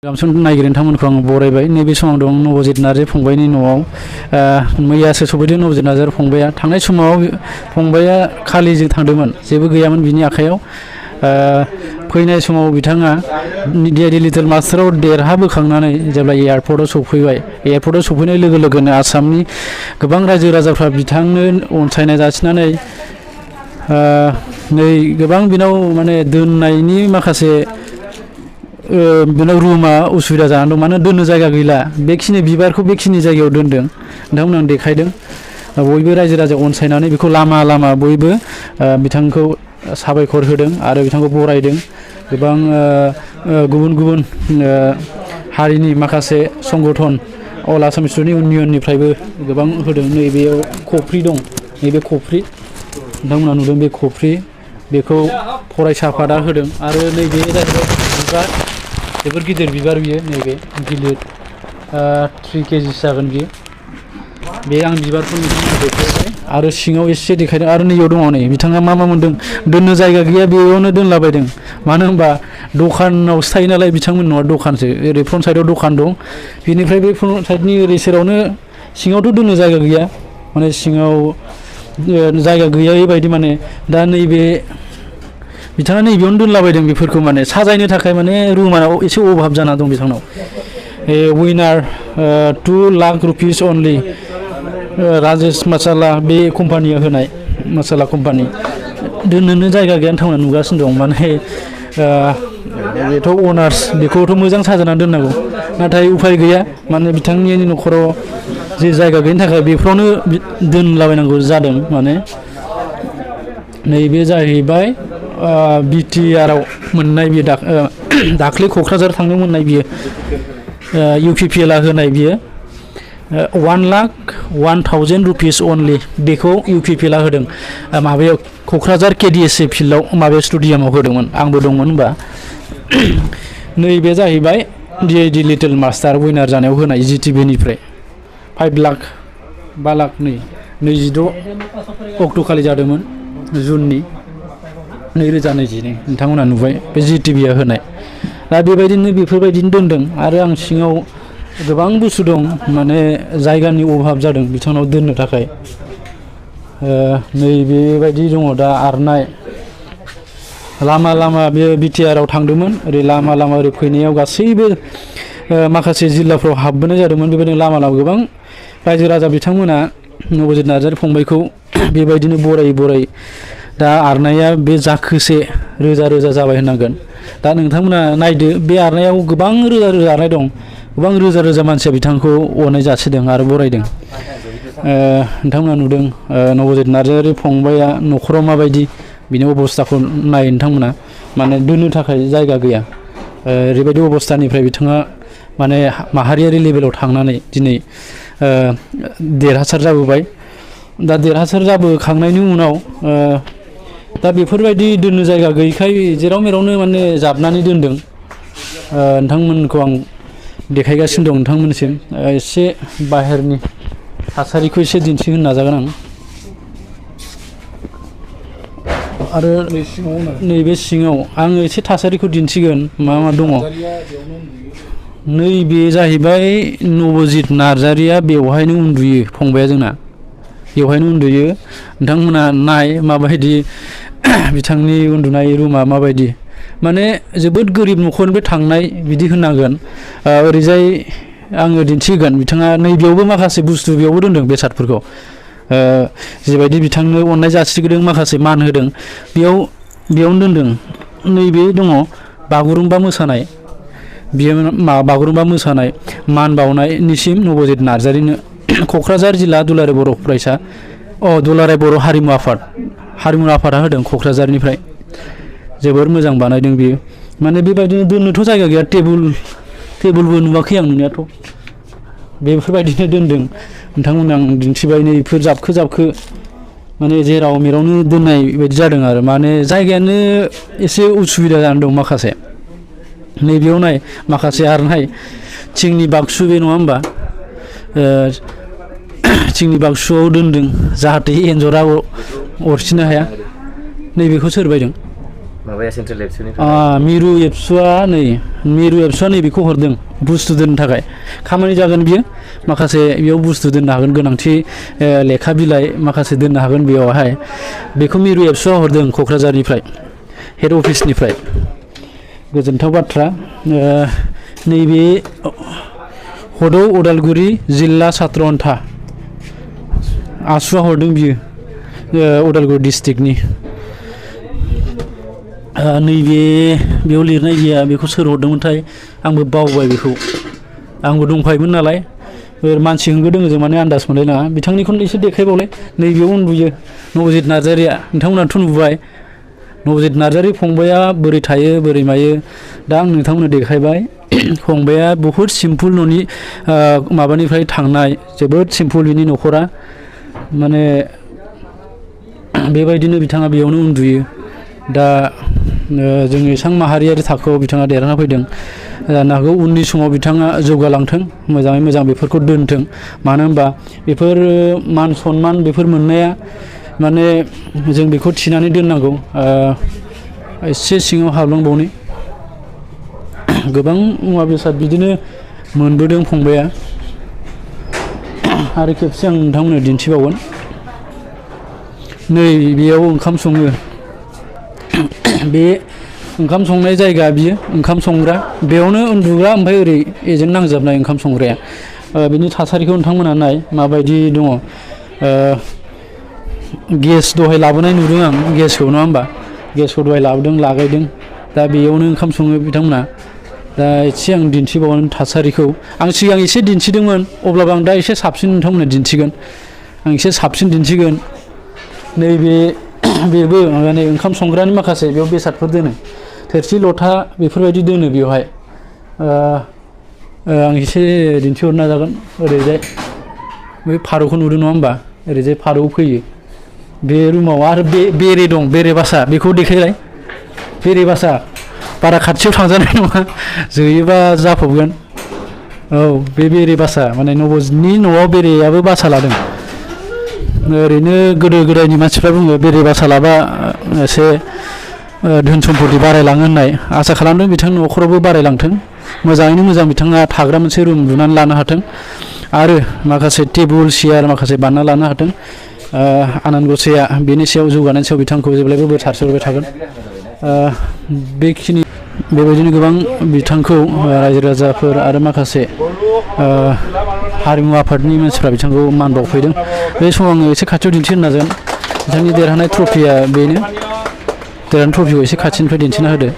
गामसन नायगिर नोंथांमोनखौ आं बरायबाय। नैबे समाव दं नबजित नार्जारी फंबायनि न'आव। मैयासो सफैदों नबजित नार्जारी फंबाया। थांनाय समाव फंबाया खालिजों थांदोंमोन, जेबो गैयामोन बिनि आखायाव। फैनाय समाव बिथाङा डिआइडि लिटिल मास्टाराव देरहाबोखांनानै जेब्ला एयारपर्टआव सफैबाय, एयारपर्टआव सफैनाय लोगो लोगोनो आसामनि गोबां रायजो राजाफ्रा बिथांनो अनसायनाय जासिनानै नै गोबां बिनाव माने दोननायनि माखासे बिनाव रुमा उसुबिदा जानानै दं, मानो दोननो जायगा गैला। बेखिनि बिबारखौ बेखिनि जायगायाव दोनदों, नोंथांमोन आं देखायदों। बयबो रायजो राजा अनसायनानै बेखौ लामा लामा बयबो बिथांखौ साबायखर होदों आरो बिथांखौ बरायदों। गोबां गुबुन गुबुन हारिनि माखासे संगठन अल आसाम स्टुडेन्ट इउनियननिफ्रायबो गोबां होदों। नैबेयाव खफ्रि दं, नैबे खफ्रि नोंथांमोना नुदों, बे खफ्रि बेखौ फरायसा आफादा होदों। आरो नैबे जाहैबाय बिबार, जोबोर गिदिर बिबार बियो, नैबे गिलिर 3 केजि जागोन बियो। बे आं बिबारखौ नोंथांमोननो देखायबाय आरो सिङाव एसे देखायदों। आरो नैयाव दङ, नै बिथाङा मा मा मोन्दों, दोननो जायगा गैया बेयावनो दोनलाबायदों। मानो होनबा दखानावसो थायो नालाय, बिथांमोन न'आ दखानसो, ओरै फ्रन्ट साइडआव दखान दं। बेनिफ्राय बे फ्रन्ट साइडनि ओरै सेरावनो सिङावथ' दोननो जायगा गैया, माने सिङाव जायगा गैया बेबायदि। माने दा नैबे बिथाङा नैबेयावनो दोनलाबायदों बेफोरखौ, माने साजायनो थाखाय माने रुमाव एसे अभाब जाना दं बिथांनाव। उइनार 2 लाख रुपिस अनलि, राजेश मासाला बे कम्पानिया होनाय, मासाला कम्पानि। दोननोनो जायगा गैया नोंथांमोना नुगासिनो दं। माने बेथ' अनार्स, बेखौथ' मोजां साजायनानै दोननांगौ, नाथाय उफाय गैया। माने बिथांनि न'खराव जे जायगा गैयिनि थाखाय बेफोरावनो दोनलाबायनांगौ जादों। माने नैबे जाहैबाय बिटिआरआव मोननाय, बियो दाख्लै क'क्राझार थांनो मोननाय, बियो इउपिपिएलआ होनाय, बियो 1,01,000 रुपिस अनलि। बेखौ इउपिपिएलआ होदों माबायाव क'क्राझार केडिएसए फिल्डआव, माबायाव स्टेडियामाव होदोंमोन, आंबो दंमोन होनबा। नैबे जाहैबाय डिआइडि लिटिल मास्टार उइनार जानायाव होनाय जिटिभिनिफ्राय 5 लाख 22 अक्ट'खालि जादोंमोन, जुननि 2022। नोंथांमोना नुबाय, बे जिटिभिआ होनाय। दा बेबायदिनो बेफोरबायदिनो दोनदों। आरो आं सिङाव गोबां बुस्थु दं, माने जायगानि अभाब जादों बिथांनाव दोननो थाखाय। नैबेबायदि दङ दा आरनाय। लामा लामा बे बिटिआरआव थांदोंमोन, ओरै लामा लामा ओरै फैनायाव गासैबो माखासे जिल्लाफ्राव हाबबोनाय जादोंमोन। बेबायदिनो लामा लामा गोबां रायजो राजा बिथांमोना नबजित नार्जारी फंबायखौ बेबायदिनो बरायै बरायै दा आरनाया बे जाखोसे रोजा रोजा जाबाय होननांगोन। दा नोंथांमोना नायदो, बे आरनायाव गोबां रोजा रोजा आरनाय दं, गोबां रोजा रोजा मानसिया बिथांखौ अननाय जासिदों आरो बरायदों। नोंथांमोना नुदों नबजित नार्जारी फंबाया न'खराव माबायदि, बिनि अबस्थाखौ नाय नोंथांमोना। माने दोननो थाखाय जायगा गैया, ओरैबायदि अबस्थानिफ्राय बिथाङा माने माहारियारि लेभेलाव थांनानै दिनै देरहासार जाबोबाय। दा देरहासार जाबोखांनायनि उनाव दा बेफोरबायदि दोननो जायगा गैयिखाय जेराव मेरावनो माने जाबनानै दोनदों। नोंथांमोनखौ आं देखायगासिनो दं नोंथांमोननिसिम। एसे बाहेरनि थासारिखौ एसे दिन्थिहोनो नाजागोन आं। आरो नैबे सिङाव आङो एसे थासारिखौ दिन्थिगोन, मा मा दङ। नैबे जाहैबाय नबजित नार्जारीया, बेवहायनो उन्दुयो फंबाया जोंना, बेवहायनो उन्दुयो। नोंथांमोना नाय माबायदि बिथांनि उन्दुनाय रुमा माबायदि। माने जोबोद गोरिब न'खरनिफ्राय थांनाय बिदि होननांगोन। ओरैजाय आङो दिन्थिगोन, बिथाङा नैबेयावबो माखासे बुस्थु बेयावबो दोनदों, बेसादफोरखौ जिबायदि बिथांनो अननाय जासिदों, माखासे मान होदों, बेयावनो दोनदों। नैबे दङ बागुरुम्बा मोसानाय, बियो बागुरुम्बा मोसानाय मान बावनायनिसिम नबजित नार्जारीनो क'क्राझार जिल्ला दुलाराय बर' फरायसा दुलाराय बर' हारिमु आफादा होदों क'क्राझारनिफ्राय। जोबोर मोजां बानायदों बियो। माने बेबायदिनो दोननोथ' जायगा गैया, टेबोलबो नुवाखै आं नुनायाथ'। बेफोरबायदिनो दोनदों। नोंथांमोन आं दिन्थिबाय, नै बेफोर जाबखो जाबखो माने जेराव मेरावनो दोननाय बायदि जादों आरो। माने जायगायानो एसे उसुबिदा जानानै दं माखासे। नैबेयाव नाय माखासे आरनाय, थिंनि बाक्सु, बे नङा होमबा, थिंनि बाक्सुआव दोनदों जाहाथे एन्जरा अरसिनो हाया। नैबेखौ सोर बायदों? माबाया सेन्ट्रेल एबसुनि मिरु एबसुआ नै मिरु एबसुआ नैबेखौ हरदों बुस्थु दोननो थाखाय खामानि जागोन बियो माखासे बेयाव बुस्थु दोननो हागोन गोनांथि लेखा बिलाइ माखासे दोननो हागोन बेयावहाय बेखौ मिरु एबसुआ हरदों क'क्राझारनिफ्राय हेड अफिसनिफ्राय गोजोनथाव बाथ्रा नैबे हदौ उदालगुरि जिल्ला सात्र अन्था आसुआ हरदों बियो उदालगुरि डिस्ट्रिक्टनि नैबे बेयाव लिरनाय गैया बेखौ सोर हरदोंमोनथाय आंबो बावबाय बेखौ आंबो दंफायोमोन नालाय मानसि होंगो दोङो जों माने आन्दाज मोनलायलाङा बिथांनिखौनो एसे देखायबावलाय नैबेयाव उन्दुयो नबजित नार्जारिया नोंथांमोनाथ' नुबाय नबजित नार्जारि फंबाया बोरै थायो बोरै मायो दा आं नोंथांमोननो देखायबाय फंबाया बहुद सिम्पोल न'नि माबानिफ्राय थांनाय जोबोद सिम्पोल बिनि न'खरा माने बेबायदिनो बिथाङा बेयावनो उन्दुयो दा जोंनि एसां माहारियारि थाखोआव बिथाङा देरहाना फैदों जानो हागौ उननि समाव बिथाङा जौगालांथों मोजाङै मोजां बेफोरखौ दोनथों मानो होनबा बेफोर मान सनमान बेफोर मोननाया माने जों बेखौ थिनानै दोननांगौ एसे सिङाव हाबलांबावनि गोबां मुवा बेसाद बिदिनो मोनबोदों फंबाया आरो खेबसे आं नोंथांमोननो दिन्थिबावगोन नै बेयाव ओंखाम सङो बे ओंखाम संनाय जायगा बियो ओंखाम संग्रा बेयावनो उन्दुग्रा ओमफ्राय ओरै एजों नांजाबनाय ओंखाम संग्राया बिनि थासारिखौ नोंथांमोना नाय माबायदि दङ गेस दहाय लाबोनाय नुदों आं गेसखौ नङा होमबा गेसखौ दहाय लाबोदों लागायदों दा बेयावनो ओंखाम सङो बिथांमोना दा एसे आं दिन्थिबावनो थासारिखौ आं सिगां एसे दिन्थिदोंमोन अब्लाबो आं दा एसे साबसिन नोंथांमोननो दिन्थिगोन आं एसे साबसिन दिन्थिगोन नैबे बेबो माने ओंखाम संग्रानि माखासे बेयाव बेसादफोर दोनो थोरसि लथा बेफोरबायदि दोनो बेवहाय आं एसे दिन्थिहरनो नाजागोन ओरैजाय बे फारौखौ नुदों नङा होमबा ओरैजाय फारौ फैयो बे रुमाव आरो बेरे दं बेरे बासा बेखौ देखायलाय बेरे बासा बारा खाथियाव थांजानाय नङा जोयोबा जाफबगोन औ बे बेरे बासा माने नबजितनि न'आव बेरेयाबो बासा लादों ओरैनो गोदो गोदायनि मानसिफ्रा बुङो बेरे बासा लाबा एसे धोन सम्पति बारायलाङो होननाय आसा खालामदों बिथांनि न'खरावबो बारायलांथों मोजाङैनो मोजां बिथाङा थाग्रा मोनसे रुम लुनानै लानो हाथों आरो माखासे टेबोल सियार माखासे बानायना लानो हाथों आनान गसाइया बेनि सायाव जौगानायनि सायाव बिथांखौ जेब्लायबो बोर सारस्रिबाय थागोन बेखिनि बेबायदिनो गोबां बिथांखौ रायजो राजाफोर आरो माखासे हारिमु आफादनि मानसिफ्रा बिथांखौ मान बावफैदों बे समाव आङो एसे खाथियाव दिन्थिनो नाजागोन बिथांनि देरहानाय ट्रफिया बेनो देरहानाय ट्रफिखौ एसे खाथिनिफ्राय दिन्थिना होदो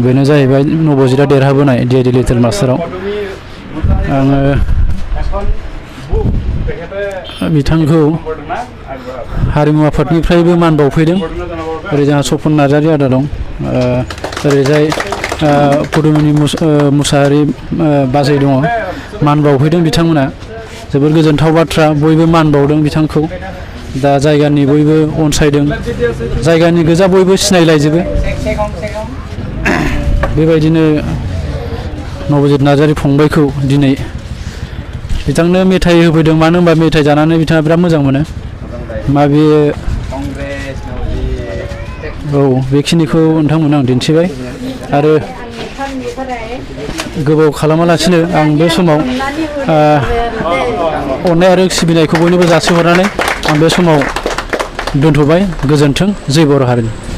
बेनो जाहैबाय नबजितआ देरहाबोनाय DID लिटिल मास्टाराव आङो बिथांखौ हारिमु आफादनिफ्रायबो मान बावफैदों ओरै जोंहा सपन नार्जारि आदा दं ओरैजाय पदुमिनि मुसाहारि बाजै दङ मान बावफैदों बिथांमोना जोबोर गोजोनथाव बाथ्रा बयबो मान बावदों बिथांखौ दा जायगानि बयबो अनसायदों जायगानि गोजा बयबो सिनायलायजोबो बेबायदिनो नबजित नार्जारि फंबायखौ दिनै बिथांनो मेथाइ होफैदों मानो होनबा मेथाइ जानानै बिथाङा बिराद मोजां मोनो माबे औ बेखिनिखौ नोंथांमोन आं दिन्थिबाय आरो गोबाव खालामालासिनो आं बे समाव अननाय आरो सिबिनायखौ बयनोबो जासिहरनानै आं बे समाव दोनथ'बाय गोजोन्थों जय बर' हारि।